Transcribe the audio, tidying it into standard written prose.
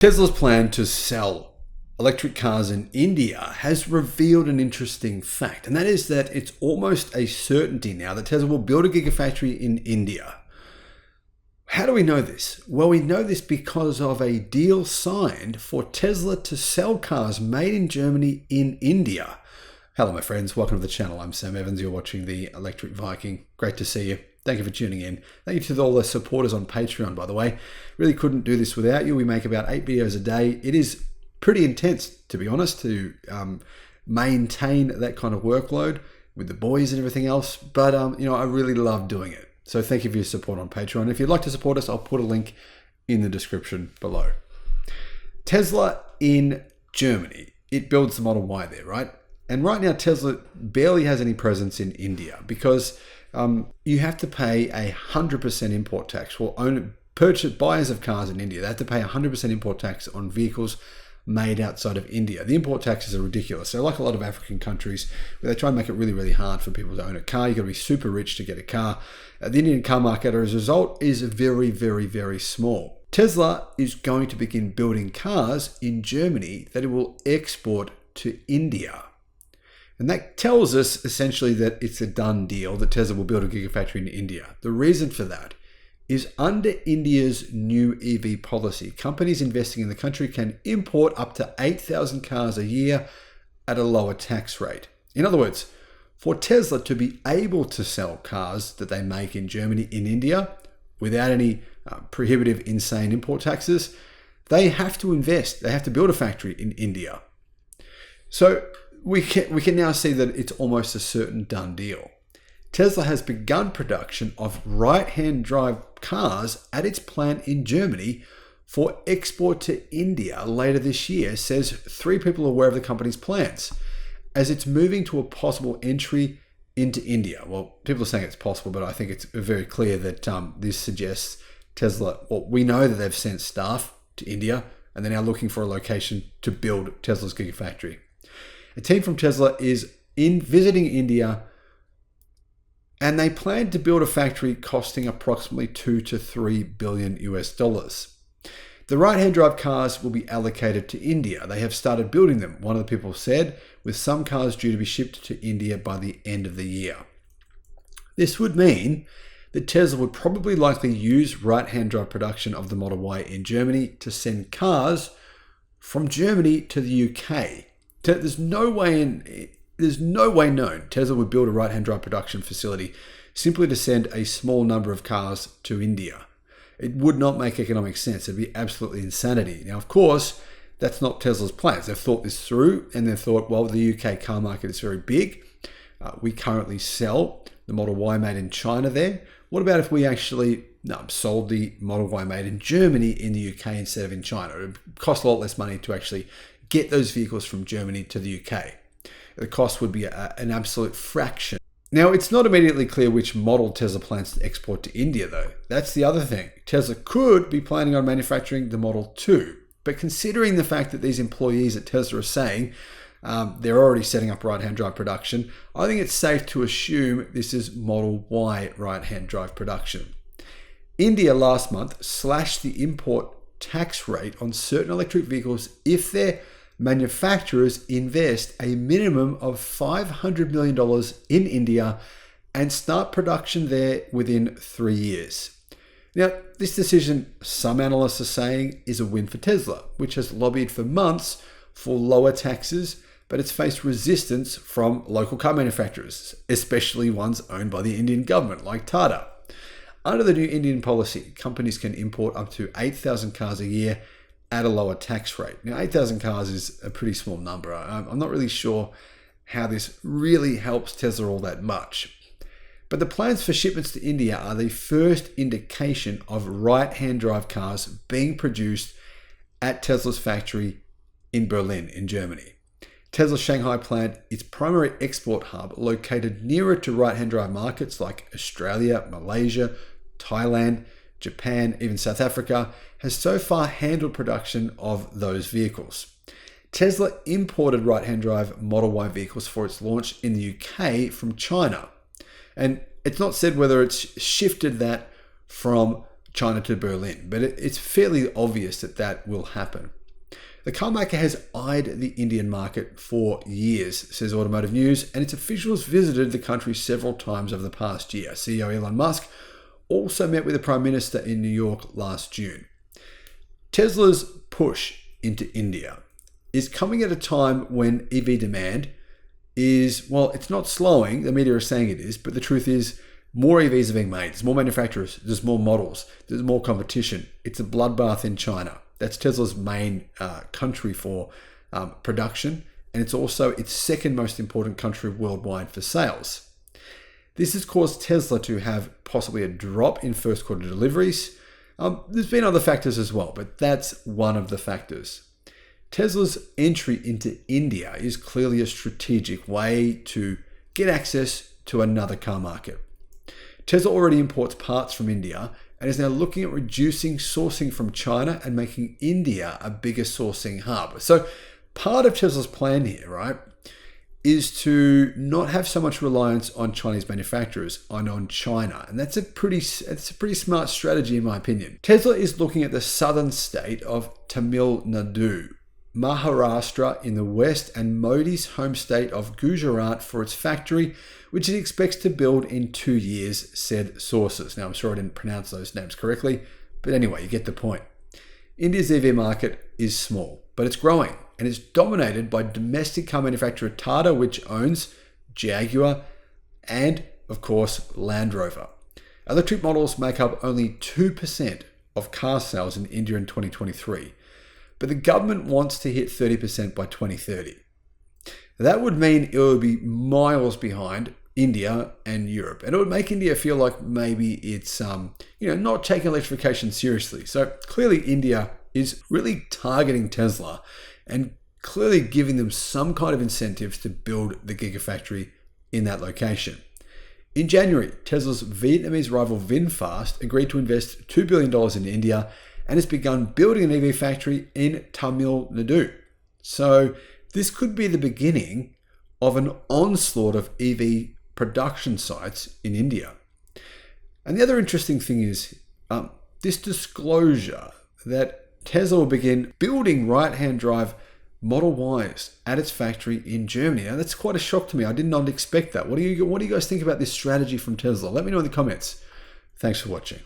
Tesla's plan to sell electric cars in India has revealed an interesting fact, and that is that it's almost a certainty now that Tesla will build a gigafactory in India. How do we know this? Well, we know this because of a deal signed for Tesla to sell cars made in Germany in India. Hello, my friends. Welcome to the channel. I'm Sam Evans. You're watching the Electric Viking. Great to see you. Thank you for tuning in. Thank you to all the supporters on Patreon, by the way. Really couldn't do this without you. We make about 8 videos a day. It is pretty intense, to be honest, to maintain that kind of workload with the boys and everything else. But, I really love doing it. So thank you for your support on Patreon. If you'd like to support us, I'll put a link in the description below. Tesla in Germany. It builds the Model Y there, right? And right now, Tesla barely has any presence in India because you have to pay 100% import tax. Well, buyers of cars in India, they have to pay 100% import tax on vehicles made outside of India. The import taxes are ridiculous. So like a lot of African countries where they try and make it really, really hard for people to own a car. You've got to be super rich to get a car. The Indian car market, as a result, is very, very, very small. Tesla is going to begin building cars in Germany that it will export to India. And that tells us essentially that it's a done deal that Tesla will build a gigafactory in India. The reason for that is under India's new EV policy, companies investing in the country can import up to 8,000 cars a year at a lower tax rate. In other words, for Tesla to be able to sell cars that they make in Germany in India without any prohibitive, insane import taxes, they have to invest. They have to build a factory in India. So we can now see that it's almost a certain done deal. Tesla has begun production of right-hand drive cars at its plant in Germany for export to India later this year, says 3 people aware of the company's plans, as it's moving to a possible entry into India. Well, people are saying it's possible, but I think it's very clear that this suggests Tesla, well, we know that they've sent staff to India and they're now looking for a location to build Tesla's gigafactory. A team from Tesla is visiting India, and they plan to build a factory costing approximately $2 to $3 billion US. The right-hand drive cars will be allocated to India. They have started building them, one of the people said, with some cars due to be shipped to India by the end of the year. This would mean that Tesla would probably likely use right-hand drive production of the Model Y in Germany to send cars from Germany to the UK. There's no way known Tesla would build a right-hand drive production facility simply to send a small number of cars to India. It would not make economic sense. It'd be absolutely insanity. Now, of course, that's not Tesla's plans. They've thought this through and they've thought, well, the UK car market is very big. We currently sell the Model Y made in China there. What about if we actually sold the Model Y made in Germany in the UK instead of in China? It would cost a lot less money to actually get those vehicles from Germany to the UK. The cost would be an absolute fraction. Now, it's not immediately clear which model Tesla plans to export to India, though. That's the other thing. Tesla could be planning on manufacturing the Model 2. But considering the fact that these employees at Tesla are saying they're already setting up right-hand drive production, I think it's safe to assume this is Model Y right-hand drive production. India last month slashed the import tax rate on certain electric vehicles if their manufacturers invest a minimum of $500 million in India and start production there within 3 years. Now, this decision, some analysts are saying, is a win for Tesla, which has lobbied for months for lower taxes, but it's faced resistance from local car manufacturers, especially ones owned by the Indian government, like Tata. Under the new Indian policy, companies can import up to 8,000 cars a year at a lower tax rate. Now, 8,000 cars is a pretty small number. I'm not really sure how this really helps Tesla all that much. But the plans for shipments to India are the first indication of right-hand drive cars being produced at Tesla's factory in Berlin, in Germany. Tesla's Shanghai plant, its primary export hub, located nearer to right-hand drive markets like Australia, Malaysia, Thailand, Japan, even South Africa, has so far handled production of those vehicles. Tesla imported right-hand drive Model Y vehicles for its launch in the UK from China. And it's not said whether it's shifted that from China to Berlin, but it's fairly obvious that that will happen. The car maker has eyed the Indian market for years, says Automotive News, and its officials visited the country several times over the past year. CEO Elon Musk also met with the Prime Minister in New York last June. Tesla's push into India is coming at a time when EV demand is, well, it's not slowing. The media is saying it is, but the truth is more EVs are being made. There's more manufacturers. There's more models. There's more competition. It's a bloodbath in China. That's Tesla's main country for production, and it's also its second most important country worldwide for sales. This has caused Tesla to have possibly a drop in first quarter deliveries. There's been other factors as well, but that's one of the factors. Tesla's entry into India is clearly a strategic way to get access to another car market. Tesla already imports parts from India and is now looking at reducing sourcing from China and making India a bigger sourcing hub. So part of Tesla's plan here, right, is to not have so much reliance on Chinese manufacturers and on China. And that's a pretty smart strategy in my opinion. Tesla is looking at the southern state of Tamil Nadu, Maharashtra in the west, and Modi's home state of Gujarat for its factory, which it expects to build in 2 years, said sources. Now, I'm sure I didn't pronounce those names correctly, but anyway, you get the point. India's EV market is small, but it's growing, and it's dominated by domestic car manufacturer Tata, which owns Jaguar and, of course, Land Rover. Electric models make up only 2% of car sales in India in 2023. But the government wants to hit 30% by 2030. That would mean it would be miles behind India and Europe. And it would make India feel like maybe it's not taking electrification seriously. So clearly India is really targeting Tesla and clearly giving them some kind of incentives to build the Gigafactory in that location. In January, Tesla's Vietnamese rival VinFast agreed to invest $2 billion in India and has begun building an EV factory in Tamil Nadu. So this could be the beginning of an onslaught of EV production sites in India. And the other interesting thing is this disclosure that Tesla will begin building right-hand drive Model Ys at its factory in Germany. Now, that's quite a shock to me. I did not expect that. What do you guys think about this strategy from Tesla? Let me know in the comments. Thanks for watching.